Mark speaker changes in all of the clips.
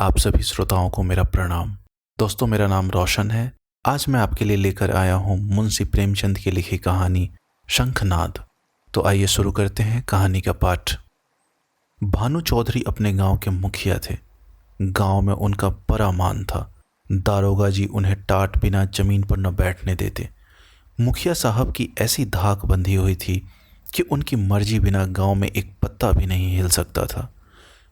Speaker 1: आप सभी श्रोताओं को मेरा प्रणाम। दोस्तों, मेरा नाम रोशन है। आज मैं आपके लिए लेकर आया हूँ मुंशी प्रेमचंद की लिखी कहानी शंखनाद। तो आइए शुरू करते हैं कहानी का पाठ। भानु चौधरी अपने गांव के मुखिया थे। गांव में उनका बड़ा मान था। दारोगा जी उन्हें टाट बिना जमीन पर न बैठने देते। मुखिया साहब की ऐसी धाक बंधी हुई थी कि उनकी मर्जी बिना गांव में एक पत्ता भी नहीं हिल सकता था।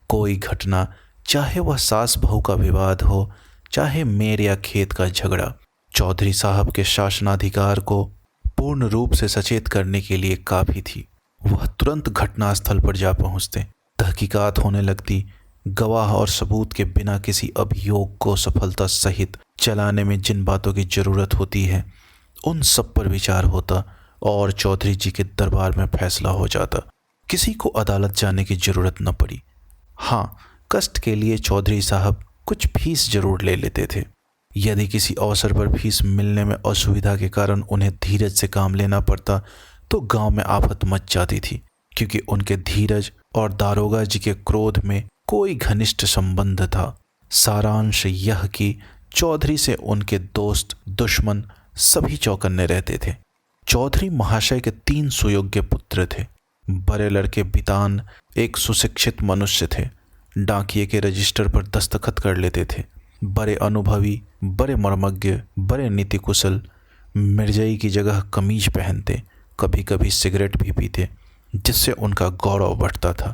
Speaker 1: कोई घटना, चाहे वह सास बहू का विवाद हो, चाहे मेर या खेत का झगड़ा, चौधरी साहब के शासनाधिकार को पूर्ण रूप से सचेत करने के लिए काफ़ी थी। वह तुरंत घटनास्थल पर जा पहुंचते। तहकीकात होने लगती। गवाह और सबूत के बिना किसी अभियोग को सफलता सहित चलाने में जिन बातों की जरूरत होती है, उन सब पर विचार होता और चौधरी जी के दरबार में फैसला हो जाता। किसी को अदालत जाने की जरूरत न पड़ी। हाँ, कष्ट के लिए चौधरी साहब कुछ फीस जरूर ले लेते थे। यदि किसी अवसर पर फीस मिलने में असुविधा के कारण उन्हें धीरज से काम लेना पड़ता तो गांव में आफत मच जाती थी, क्योंकि उनके धीरज और दारोगा जी के क्रोध में कोई घनिष्ठ संबंध था। सारांश यह कि चौधरी से उनके दोस्त दुश्मन सभी चौकन्ने रहते थे। चौधरी महाशय के 3 सुयोग्य पुत्र थे। बड़े लड़के बितान एक सुशिक्षित मनुष्य थे। डाकिये के रजिस्टर पर दस्तखत कर लेते थे। बड़े अनुभवी, बड़े मर्मज्ञ, बड़े नीति कुशल, मिर्जई की जगह कमीज पहनते, कभी कभी सिगरेट भी पीते, जिससे उनका गौरव बढ़ता था।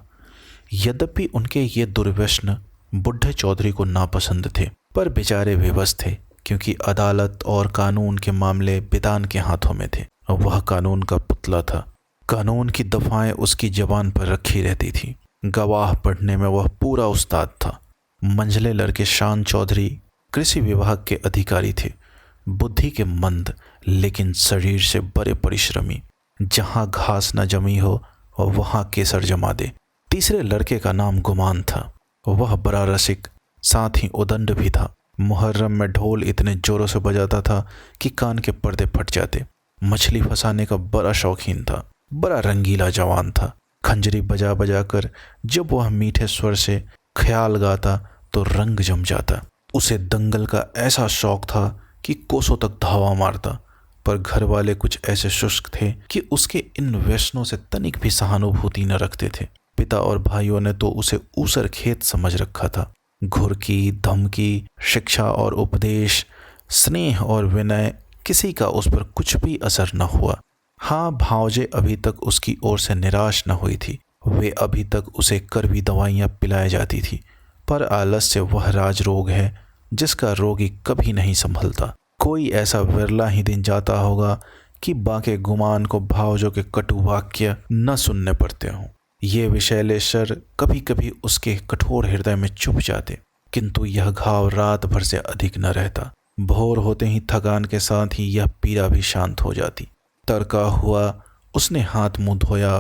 Speaker 1: यद्यपि उनके ये दुर्व्यसन बुढ़े चौधरी को नापसंद थे, पर बेचारे बेबस थे, क्योंकि अदालत और कानून के मामले बितान के हाथों में थे। वह कानून का पुतला था। कानून की दफाएं उसकी जबान पर रखी रहती थी। गवाह पढ़ने में वह पूरा उस्ताद था। मंझले लड़के शान चौधरी कृषि विभाग के अधिकारी थे। बुद्धि के मंद, लेकिन शरीर से बड़े परिश्रमी। जहाँ घास न जमी हो वहाँ केसर जमा दे। तीसरे लड़के का नाम गुमान था। वह बड़ा रसिक, साथ ही उदंड भी था। मुहर्रम में ढोल इतने जोरों से बजाता था कि कान के पर्दे फट जाते। मछली फंसाने का बड़ा शौकीन था। बड़ा रंगीला जवान था। खंजरी बजा बजा कर जब वह मीठे स्वर से ख्याल गाता तो रंग जम जाता। उसे दंगल का ऐसा शौक था कि कोसों तक धावा मारता, पर घर वाले कुछ ऐसे शुष्क थे कि उसके इन व्यसनों से तनिक भी सहानुभूति न रखते थे। पिता और भाइयों ने तो उसे ऊसर खेत समझ रखा था। घुरकी, धमकी, शिक्षा और उपदेश, स्नेह और विनय, किसी का उस पर कुछ भी असर न हुआ। हाँ, भावजे अभी तक उसकी ओर से निराश न हुई थी। वे अभी तक उसे कड़वी दवाइयाँ पिलाई जाती थी, पर आलस्य वह राज रोग है जिसका रोगी कभी नहीं संभलता। कोई ऐसा विरला ही दिन जाता होगा कि बाके गुमान को भावजों के कटु वाक्य न सुनने पड़ते हों। ये विषैले शर कभी कभी उसके कठोर हृदय में चुभ जाते, किंतु यह घाव रात भर से अधिक न रहता। भोर होते ही थकान के साथ ही यह पीड़ा भी शांत हो जाती। तड़का हुआ, उसने हाथ मुंह धोया,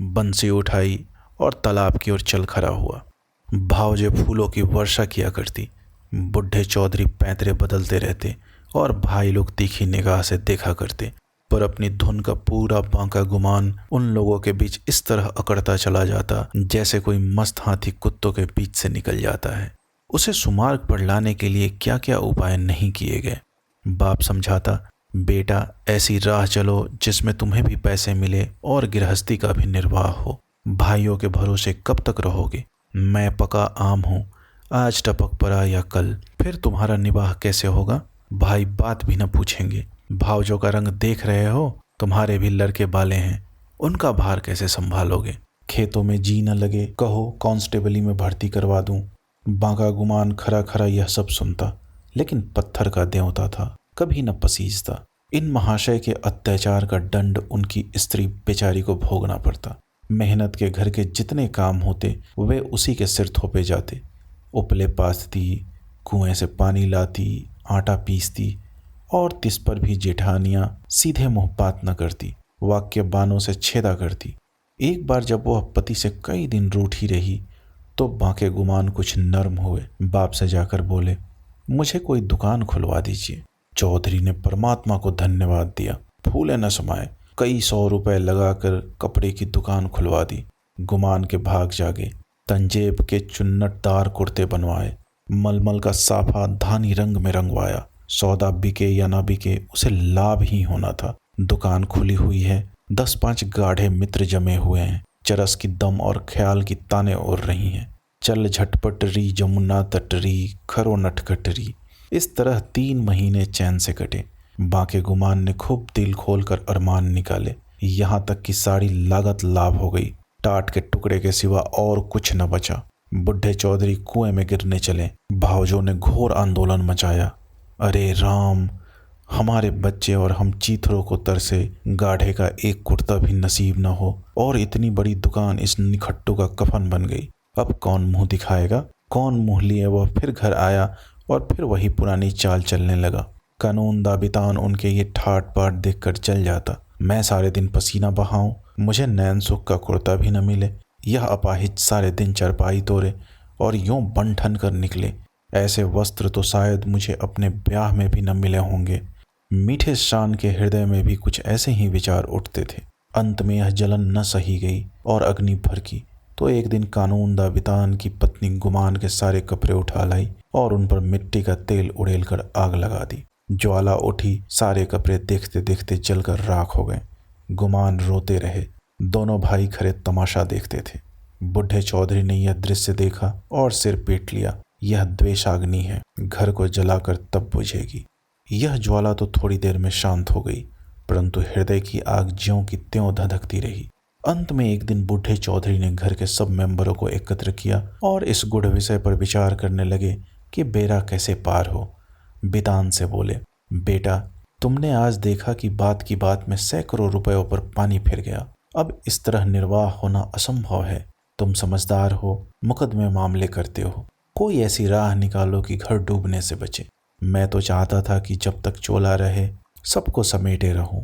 Speaker 1: बंसी उठाई और तालाब की ओर चल खड़ा हुआ। भावजे फूलों की वर्षा किया करती। बुढ़े चौधरी पैंतरे बदलते रहते और भाई लोग तीखी निगाह से देखा करते, पर अपनी धुन का पूरा बांका गुमान उन लोगों के बीच इस तरह अकड़ता चला जाता जैसे कोई मस्त हाथी कुत्तों के बीच से निकल जाता है। उसे सुमार्ग पर लाने के लिए क्या क्या उपाय नहीं किए गए। बाप समझाता, बेटा ऐसी राह चलो जिसमें तुम्हें भी पैसे मिले और गृहस्थी का भी निर्वाह हो। भाइयों के भरोसे कब तक रहोगे? मैं पका आम हूँ, आज टपक पड़ा या कल, फिर तुम्हारा निवाह कैसे होगा? भाई बात भी न पूछेंगे। भावजों का रंग देख रहे हो, तुम्हारे भी लड़के बाले हैं, उनका भार कैसे संभालोगे? खेतों में जी न लगे, कहो कांस्टेबली में भर्ती करवा दूं। बांका गुमान खरा खरा यह सब सुनता, लेकिन पत्थर का देवता था, कभी न पसीजता। इन महाशय के अत्याचार का दंड उनकी स्त्री बेचारी को भोगना पड़ता। मेहनत के घर के जितने काम होते वे उसी के सिर थोपे जाते। उपले पाथती, कुएं से पानी लाती, आटा पीसती, और तिस पर भी जेठानियां सीधे मुंह बात न करती, वाक्य बानों से छेदा करती। एक बार जब वह पति से कई दिन रूठी रही तो बांके गुमान कुछ नर्म हुए। बाप से जाकर बोले, मुझे कोई दुकान खुलवा दीजिए। चौधरी ने परमात्मा को धन्यवाद दिया। फूले न समाये, कई 100 रुपए लगाकर कपड़े की दुकान खुलवा दी। गुमान के भाग जागे। तंजेब के चुन्नटदार कुर्ते बनवाए, मलमल का साफा धानी रंग में रंगवाया। सौदा बिके या ना बिके उसे लाभ ही होना था। दुकान खुली हुई है, 10-5 गाढ़े मित्र जमे हुए हैं, चरस की दम और ख्याल की ताने ओढ़ रही हैं। चल झटपट री जमुना तटरी, खरो नटखटरी। इस तरह 3 महीने चैन से कटे। बाके गुमान ने खूब दिल खोलकर अरमान निकाले, यहाँ तक कि सारी लागत लाभ हो गई। टाट के टुकड़े के सिवा और कुछ न बचा। बुढ़े चौधरी कुएं में गिरने चले। भावजों ने घोर आंदोलन मचाया। अरे राम, हमारे बच्चे और हम चीथड़ों को तरसे, गाढ़े का एक कुर्ता भी नसीब न हो, और इतनी बड़ी दुकान इस निखट्टू का कफन बन गई। अब कौन मुंह दिखाएगा? कौन मुंह लिए? वह फिर घर आया और फिर वही पुरानी चाल चलने लगा। कानून दाबितान उनके ये ठाट बाट देख कर चल जाता। मैं सारे दिन पसीना बहाऊं, मुझे नैन सुख का कुर्ता भी न मिले। यह अपाहिज सारे दिन चरपाई तोड़े और यूं बन ठन कर निकले। ऐसे वस्त्र तो शायद मुझे अपने ब्याह में भी न मिले होंगे। मीठे शान के हृदय में भी कुछ ऐसे ही विचार उठते थे। अंत में यह जलन न सही गई और अग्नि भड़की तो एक दिन कानून दाबितान की पत्नी गुमान के सारे कपड़े उठा लाई और उन पर मिट्टी का तेल उड़ेल कर आग लगा दी। ज्वाला उठी, सारे कपड़े देखते देखते जलकर राख हो गए। गुमान रोते रहे। दोनों भाई खड़े तमाशा देखते थे। बुढ़े चौधरी ने यह दृश्य देखा और सिर पीट लिया। यह द्वेषाग्नि है, घर को जलाकर तब बुझेगी। यह ज्वाला तो थोड़ी देर में शांत हो गई, परंतु हृदय की आग ज्यों की त्यों धधकती रही। अंत में एक दिन बुढ़े चौधरी ने घर के सब मेंबरों को एकत्र किया और इस गूढ़ विषय पर विचार करने लगे कि बेड़ा कैसे पार हो। बितान से बोले, बेटा, तुमने आज देखा कि बात की बात में सैकड़ों रुपयों पर पानी फिर गया। अब इस तरह निर्वाह होना असंभव है। तुम समझदार हो, मुकदमे मामले करते हो, कोई ऐसी राह निकालो कि घर डूबने से बचे। मैं तो चाहता था कि जब तक चोला रहे सबको समेटे रहूं,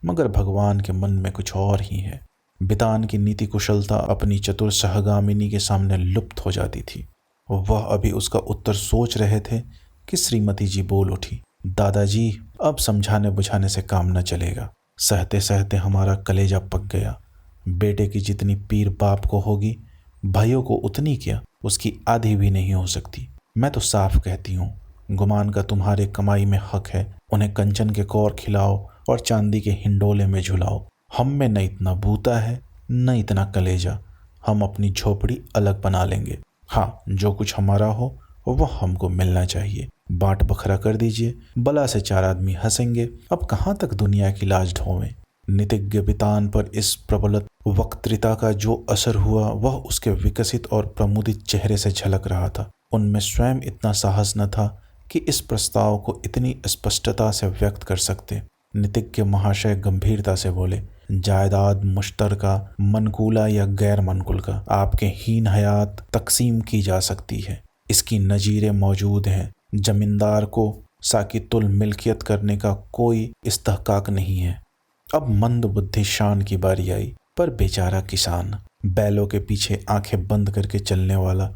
Speaker 1: मगर भगवान के मन में कुछ और ही है। बितान की नीति कुशलता अपनी चतुर सहगामिनी के सामने लुप्त हो जाती थी। वह अभी उसका उत्तर सोच रहे थे कि श्रीमती जी बोल उठी, दादाजी, अब समझाने बुझाने से काम न चलेगा। सहते सहते हमारा कलेजा पक गया। बेटे की जितनी पीर बाप को होगी, भाइयों को उतनी क्या, उसकी आधी भी नहीं हो सकती। मैं तो साफ कहती हूँ, गुमान का तुम्हारे कमाई में हक है। उन्हें कंचन के कौर खिलाओ और चांदी के हिंडोले में झुलाओ। हम में न इतना बूता है, न इतना कलेजा। हम अपनी झोपड़ी अलग बना लेंगे। हाँ, जो कुछ हमारा हो वह हमको मिलना चाहिए। बांट बखरा कर दीजिए, बला से 4 आदमी हंसेंगे। अब कहाँ तक दुनिया की लाज ढोवें। नितिज्ञ बितान पर इस प्रबल वक्तृता का जो असर हुआ वह उसके विकसित और प्रमुदित चेहरे से झलक रहा था। उनमें स्वयं इतना साहस न था कि इस प्रस्ताव को इतनी स्पष्टता से व्यक्त कर सकते। नितिज्ञ महाशय गंभीरता से बोले, जायदाद मुश्तरका, मनकूला या गैर मनकूला, आपके हीन हयात तकसीम की जा सकती है। इसकी नजीरें मौजूद हैं। जमींदार को साकितुल मिल्कियत करने का कोई इस्तहकाक नहीं है। अब मंद बुद्धि शान की बारी आई, पर बेचारा किसान, बैलों के पीछे आंखें बंद करके चलने वाला,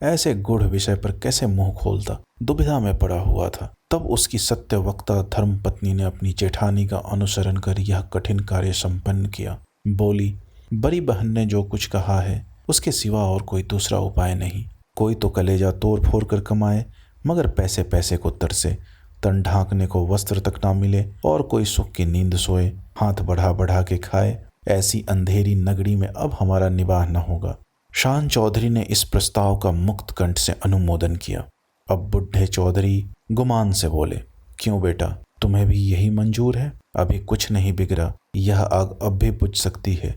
Speaker 1: ऐसे गूढ़ विषय पर कैसे मुंह खोलता, दुविधा में पड़ा हुआ था। तब उसकी सत्यवक्ता धर्मपत्नी ने अपनी जेठानी का अनुसरण कर यह कठिन कार्य संपन्न किया। बोली, बड़ी बहन ने जो कुछ कहा है उसके सिवा और कोई दूसरा उपाय नहीं। कोई तो कलेजा तोड़ फोड़ कर कमाए, मगर पैसे पैसे को तरसे, तन ढांकने को वस्त्र तक ना मिले, और कोई सुख की नींद सोए, हाथ बढ़ा बढ़ा के खाए। ऐसी अंधेरी नगरी में अब हमारा निवाह न होगा। शान चौधरी ने इस प्रस्ताव का मुक्त कंठ से अनुमोदन किया। अब बुढ़े चौधरी गुमान से बोले, क्यों बेटा, तुम्हें भी यही मंजूर है? अभी कुछ नहीं बिगड़ा, यह आग अब भी बुझ सकती है।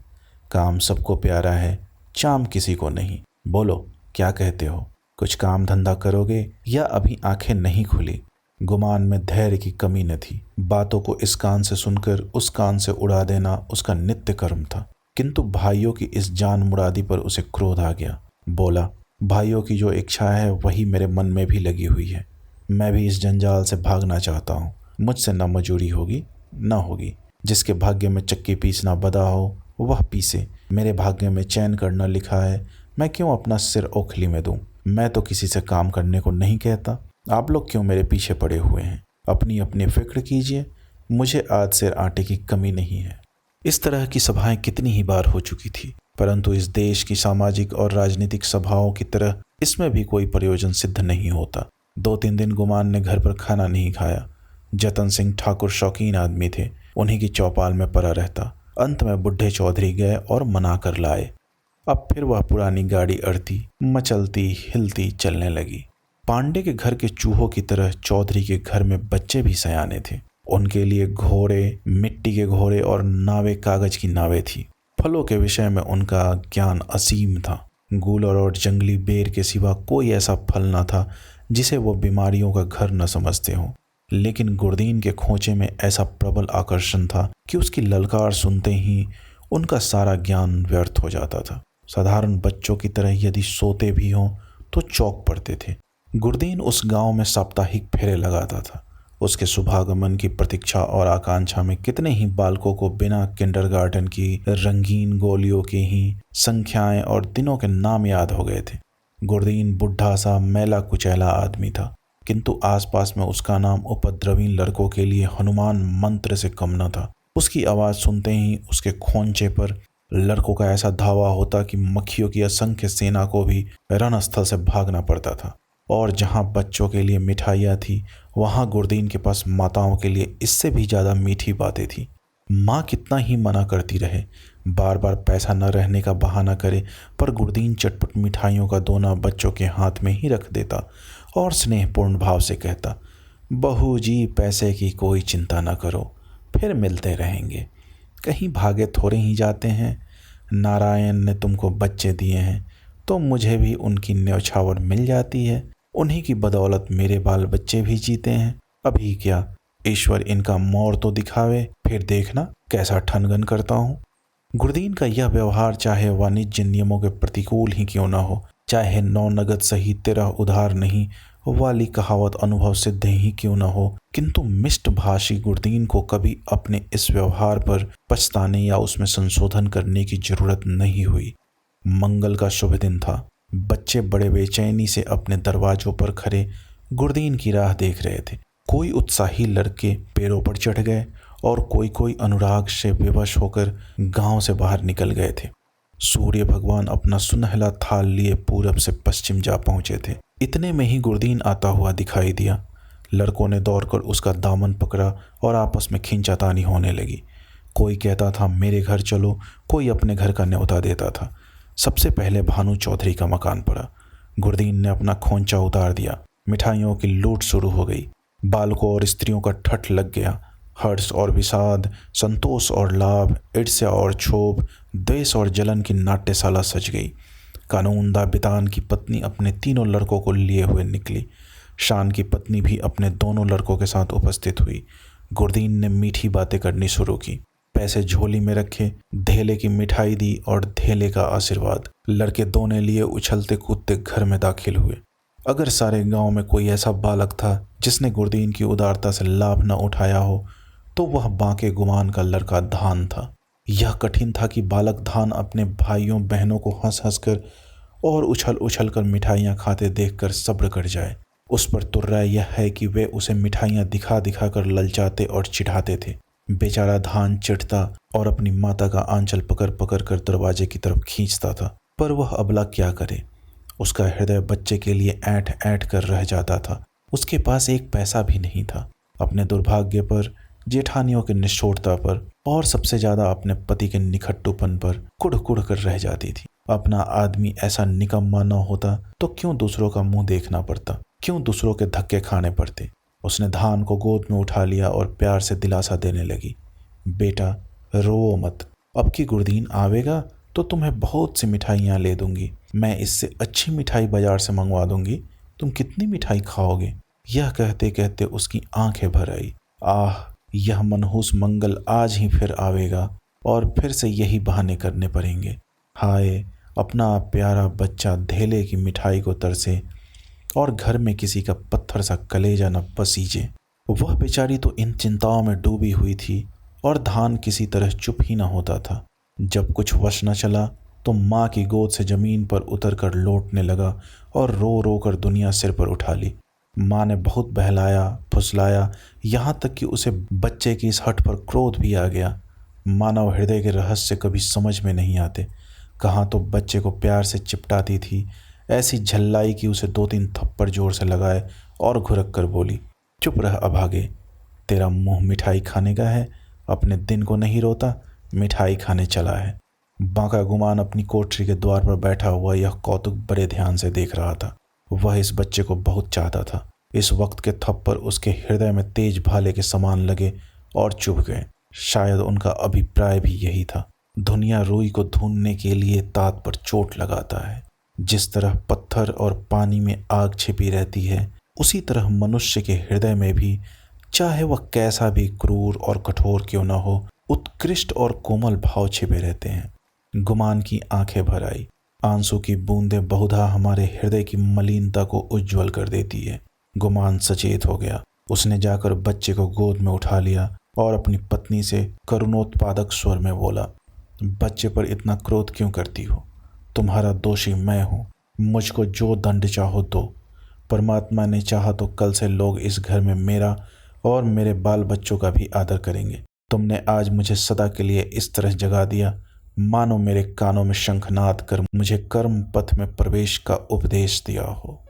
Speaker 1: काम सबको प्यारा है, चाम किसी को नहीं। बोलो, क्या कहते हो? कुछ काम धंधा करोगे या अभी आंखें नहीं खुली? गुमान में धैर्य की कमी न थी। बातों को इस कान से सुनकर उस कान से उड़ा देना उसका नित्य कर्म था। किंतु भाइयों की इस जान मुरादी पर उसे क्रोध आ गया। बोला, भाइयों की जो इच्छा है वही मेरे मन में भी लगी हुई है। मैं भी इस जंजाल से भागना चाहता हूँ। मुझसे न मजूरी होगी न होगी। जिसके भाग्य में चक्की पीसना बदा हो वह पीसे। मेरे भाग्य में चैन करना लिखा है, मैं क्यों अपना सिर ओखली में दूं? मैं तो किसी से काम करने को नहीं कहता। आप लोग क्यों मेरे पीछे पड़े हुए हैं? अपनी अपनी फिक्र कीजिए, मुझे आज से आटे की कमी नहीं है। इस तरह की सभाएं कितनी ही बार हो चुकी थी, परंतु इस देश की सामाजिक और राजनीतिक सभाओं की तरह इसमें भी कोई प्रयोजन सिद्ध नहीं होता। 2-3 दिन गुमान ने घर पर खाना नहीं खाया। जतन सिंह ठाकुर शौकीन आदमी थे, उन्हीं की चौपाल में पड़ा रहता। अंत में बुढ़े चौधरी गए और मना कर लाए। अब फिर वह पुरानी गाड़ी अड़ती, मचलती, हिलती चलने लगी। पांडे के घर के चूहों की तरह चौधरी के घर में बच्चे भी सयाने थे। उनके लिए घोड़े, मिट्टी के घोड़े और नावें कागज की नावें थी। फलों के विषय में उनका ज्ञान असीम था। गूलर और जंगली बेर के सिवा कोई ऐसा फल न था जिसे वो बीमारियों का घर न समझते हों। लेकिन गुरदीन के खोचे में ऐसा प्रबल आकर्षण था कि उसकी ललकार सुनते ही उनका सारा ज्ञान व्यर्थ हो जाता था। साधारण बच्चों की तरह यदि सोते भी हों तो चौंक पड़ते थे। गुरदीन उस गांव में साप्ताहिक फेरे लगाता था। उसके शुभागमन की प्रतीक्षा और आकांक्षा में कितने ही बालकों को बिना किंडरगार्टन की रंगीन गोलियों की ही संख्याएं और दिनों के नाम याद हो गए थे। गुरदीन बुढ़ा सा मैला कुचैला आदमी था, किंतु आसपास में उसका नाम उपद्रवी लड़कों के लिए हनुमान मंत्र से कम न था। उसकी आवाज़ सुनते ही उसके खोंचे पर लड़कों का ऐसा धावा होता कि मक्खियों की असंख्य सेना को भी रणस्थल से भागना पड़ता था। और जहाँ बच्चों के लिए मिठाइयाँ थी, वहाँ गुरदीन के पास माताओं के लिए इससे भी ज़्यादा मीठी बातें थी। माँ कितना ही मना करती रहे, बार बार पैसा न रहने का बहाना करे, पर गुरदीन चटपट मिठाइयों का दोना बच्चों के हाथ में ही रख देता और स्नेहपूर्ण भाव से कहता, बहू जी पैसे की कोई चिंता न करो, फिर मिलते रहेंगे। कहीं भागे थोड़े ही जाते हैं। नारायण ने तुमको बच्चे दिए हैं तो मुझे भी उनकी न्यौछावर मिल जाती है। उन्हीं की बदौलत मेरे बाल बच्चे भी जीते हैं। अभी क्या, ईश्वर इनका मोर तो दिखावे, फिर देखना कैसा ठनगन करता हूँ। गुरदीन का यह व्यवहार चाहे वाणिज्य नियमों के प्रतिकूल ही क्यों न हो, चाहे 9 नगद सही 13 उधार नहीं वाली कहावत अनुभव सिद्ध ही क्यों न हो, किंतु मिष्ट भाषी गुरदीन को कभी अपने इस व्यवहार पर पछताने या उसमें संशोधन करने की जरूरत नहीं हुई। मंगल का शुभ दिन था। बच्चे बड़े बेचैनी से अपने दरवाजों पर खड़े गुरदीन की राह देख रहे थे। कोई उत्साही लड़के पेड़ों पर चढ़ गए और कोई अनुराग से विवश होकर गांव से बाहर निकल गए थे। सूर्य भगवान अपना सुनहला थाल लिए पूरब से पश्चिम जा पहुंचे थे। इतने में ही गुरदीन आता हुआ दिखाई दिया। लड़कों ने दौड़कर उसका दामन पकड़ा और आपस में खींचातानी होने लगी। कोई कहता था मेरे घर चलो, कोई अपने घर का न्योता देता था। सबसे पहले भानु चौधरी का मकान पड़ा। गुरदीन ने अपना खोंचा उतार दिया। मिठाइयों की लूट शुरू हो गई। बालकों और स्त्रियों का ठठ लग गया। हर्ष और विषाद, संतोष और लाभ, ईर्ष्या और क्षोभ, द्वेष और जलन की नाट्यशाला सज गई। कानूनदा बितान की पत्नी अपने 3 लड़कों को लिए हुए निकली। शान की पत्नी भी अपने दोनों लड़कों के साथ उपस्थित हुई। गुरदीन ने मीठी बातें करनी शुरू की। पैसे झोली में रखे, धेले की मिठाई दी और धेले का आशीर्वाद। लड़के दोने लिए उछलते कूदते घर में दाखिल हुए। अगर सारे गांव में कोई ऐसा बालक था जिसने गुरदीन की उदारता से लाभ न उठाया हो तो वह बांके गुमान का लड़का धान था। यह कठिन था कि बालक धान अपने भाइयों बहनों को हंस हंस कर और उछल उछल कर मिठाइयाँ खाते देखकर सब्र कर जाए। उस पर तुर्रा यह है कि वे उसे मिठाइयाँ दिखा दिखा कर ललचाते और चिढ़ाते थे। बेचारा धान चिढ़ता और अपनी माता का आंचल पकड़ पकड़ कर दरवाजे की तरफ खींचता था, पर वह अबला क्या करे। उसका हृदय बच्चे के लिए ऐंठ ऐंठ कर रह जाता था। उसके पास एक पैसा भी नहीं था। अपने दुर्भाग्य पर, जेठानियों की निष्ठुरता पर और सबसे ज्यादा अपने पति के निखट्टूपन पर कुढ़ कुढ़ कर रह जाती थी। अपना आदमी ऐसा निकम्मा न होता तो क्यों दूसरों का मुंह देखना पड़ता, क्यों दूसरों के धक्के खाने पड़ते। उसने धान को गोद में उठा लिया और प्यार से दिलासा देने लगी, बेटा रोओ मत, अब की गुरदीन आवेगा तो तुम्हें बहुत सी मिठाइयाँ ले दूंगी। मैं इससे अच्छी मिठाई बाजार से मंगवा दूंगी। तुम कितनी मिठाई खाओगे। यह कहते कहते उसकी आंखें भर आई। आह, यह मनहूस मंगल आज ही फिर आवेगा और फिर से यही बहाने करने पड़ेंगे। हाय, अपना प्यारा बच्चा धेले की मिठाई को तरसे और घर में किसी का पत्थर सा कलेजा न पसीजे। वह बेचारी तो इन चिंताओं में डूबी हुई थी और धान किसी तरह चुप ही न होता था। जब कुछ वश न चला तो माँ की गोद से जमीन पर उतर कर लौटने लगा और रो रो कर दुनिया सिर पर उठा ली। माँ ने बहुत बहलाया फुसलाया, यहाँ तक कि उसे बच्चे की इस हठ पर क्रोध भी आ गया। मानव हृदय के रहस्य कभी समझ में नहीं आते। कहाँ तो बच्चे को प्यार से चिपटाती थी, ऐसी झल्लाई कि उसे 2-3 थप्पड़ जोर से लगाए और घुरक कर बोली, चुप रह अभागे, तेरा मुंह मिठाई खाने का है, अपने दिन को नहीं रोता, मिठाई खाने चला है। बांका गुमान अपनी कोठरी के द्वार पर बैठा हुआ यह कौतुक बड़े ध्यान से देख रहा था। वह इस बच्चे को बहुत चाहता था। इस वक्त के थप्पड़ उसके हृदय में तेज भाले के समान लगे और चुभ गए। शायद उनका अभिप्राय भी यही था। दुनिया रुई को ढूंढने के लिए ताक पर चोट लगाता है। जिस तरह पत्थर और पानी में आग छिपी रहती है, उसी तरह मनुष्य के हृदय में भी, चाहे वह कैसा भी क्रूर और कठोर क्यों न हो, उत्कृष्ट और कोमल भाव छिपे रहते हैं। गुमान की आंखें भर आई। आंसू की बूंदें बहुधा हमारे हृदय की मलिनता को उज्जवल कर देती है। गुमान सचेत हो गया। उसने जाकर बच्चे को गोद में उठा लिया और अपनी पत्नी से करुणोत्पादक स्वर में बोला, बच्चे पर इतना क्रोध क्यों करती हो? तुम्हारा दोषी मैं हूँ। मुझको जो दंड चाहो दो। परमात्मा ने चाहा तो कल से लोग इस घर में मेरा और मेरे बाल बच्चों का भी आदर करेंगे। तुमने आज मुझे सदा के लिए इस तरह जगा दिया, मानो मेरे कानों में शंखनाद कर मुझे कर्म पथ में प्रवेश का उपदेश दिया हो।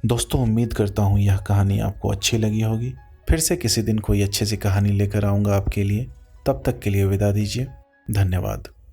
Speaker 1: दोस्तों, उम्मीद करता हूँ यह कहानी आपको अच्छी लगी होगी। फिर से किसी दिन कोई अच्छी सी कहानी लेकर आऊँगा आपके लिए। तब तक के लिए विदा दीजिए। धन्यवाद।